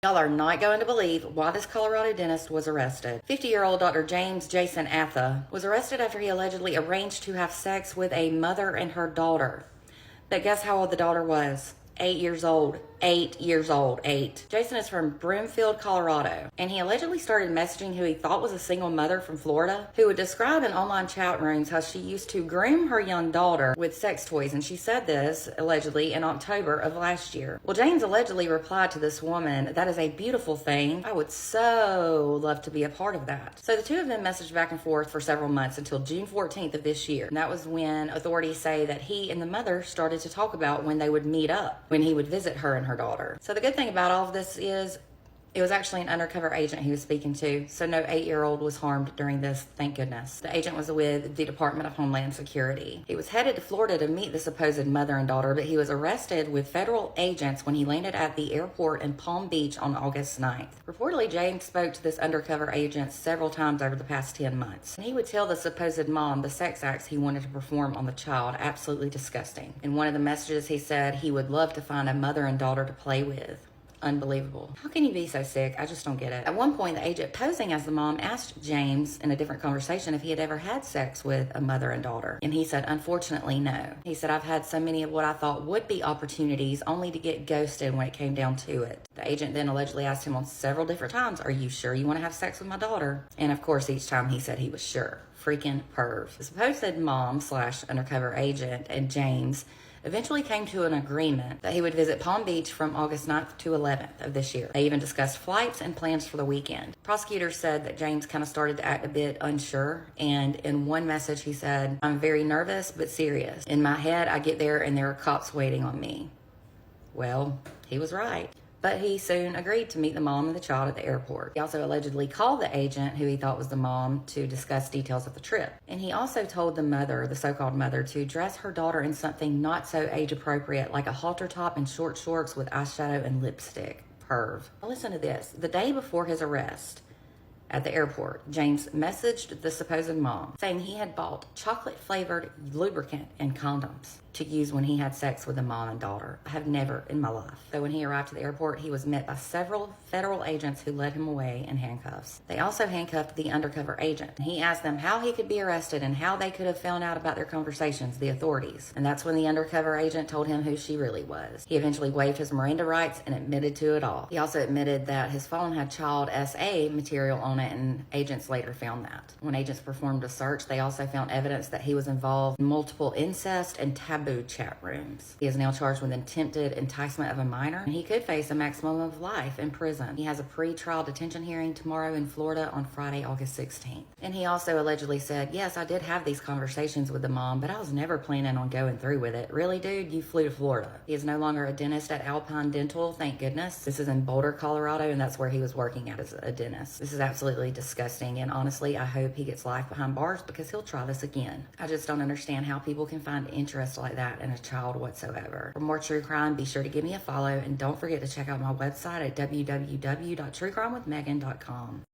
Y'all are not going to believe why this Colorado dentist was arrested. 50-year-old Dr. James Jason Atha was arrested after he allegedly arranged to have sex with a mother and her daughter. But guess how old the daughter was? 8 years old. 8 years old. 8. Jason is from Broomfield, Colorado, and he allegedly started messaging who he thought was a single mother from Florida who would describe in online chat rooms how she used to groom her young daughter with sex toys, and she said this allegedly in October of last year. Well, James allegedly replied to this woman, "That is a beautiful thing. I would so love to be a part of that." So the two of them messaged back and forth for several months until June 14th of this year. And that was when authorities say that he and the mother started to talk about when they would meet up, when he would visit her and her daughter. So the good thing about all of this is it was actually an undercover agent he was speaking to, so no 8-year-old was harmed during this, thank goodness. The agent was with the Department of Homeland Security. He was headed to Florida to meet the supposed mother and daughter, but he was arrested with federal agents when he landed at the airport in Palm Beach on August 9th. Reportedly, James spoke to this undercover agent several times over the past 10 months. And he would tell the supposed mom the sex acts he wanted to perform on the child, absolutely disgusting. In one of the messages, he said he would love to find a mother and daughter to play with. Unbelievable. How can you be so sick? I just don't get it. At one point, the agent posing as the mom asked James in a different conversation if he had ever had sex with a mother and daughter. And he said, unfortunately, no. He said, I've had so many of what I thought would be opportunities only to get ghosted when it came down to it. The agent then allegedly asked him on several different times, are you sure you want to have sex with my daughter? And of course, each time he said he was sure. Freaking perv. The supposed mom / undercover agent and James eventually came to an agreement that he would visit Palm Beach from August 9th to 11th of this year. They even discussed flights and plans for the weekend. Prosecutors said that James kind of started to act a bit unsure, and in one message he said, I'm very nervous but serious. In my head, I get there and there are cops waiting on me. Well, he was right. But he soon agreed to meet the mom and the child at the airport. He also allegedly called the agent, who he thought was the mom, to discuss details of the trip. And he also told the mother, the so-called mother, to dress her daughter in something not so age-appropriate, like a halter top and short shorts with eyeshadow and lipstick. Perv. Now listen to this. The day before his arrest at the airport, James messaged the supposed mom saying he had bought chocolate-flavored lubricant and condoms to use when he had sex with the mom and daughter. I have never in my life. So when he arrived at the airport, he was met by several federal agents who led him away in handcuffs. They also handcuffed the undercover agent. He asked them how he could be arrested and how they could have found out about their conversations, the authorities. And that's when the undercover agent told him who she really was. He eventually waived his Miranda rights and admitted to it all. He also admitted that his phone had child SA material on it, and agents later found that. When agents performed a search, they also found evidence that he was involved in multiple incest and taboo chat rooms. He is now charged with attempted enticement of a minor, and he could face a maximum of life in prison. He has a pre-trial detention hearing tomorrow in Florida on Friday, August 16th. And he also allegedly said, yes, I did have these conversations with the mom, but I was never planning on going through with it. Really, dude? You flew to Florida. He is no longer a dentist at Alpine Dental, thank goodness. This is in Boulder, Colorado, and that's where he was working at as a dentist. This is absolutely disgusting, and honestly, I hope he gets life behind bars because he'll try this again. I just don't understand how people can find interest like that in a child whatsoever. For more true crime, be sure to give me a follow, and don't forget to check out my website at www.truecrimewithmegan.com.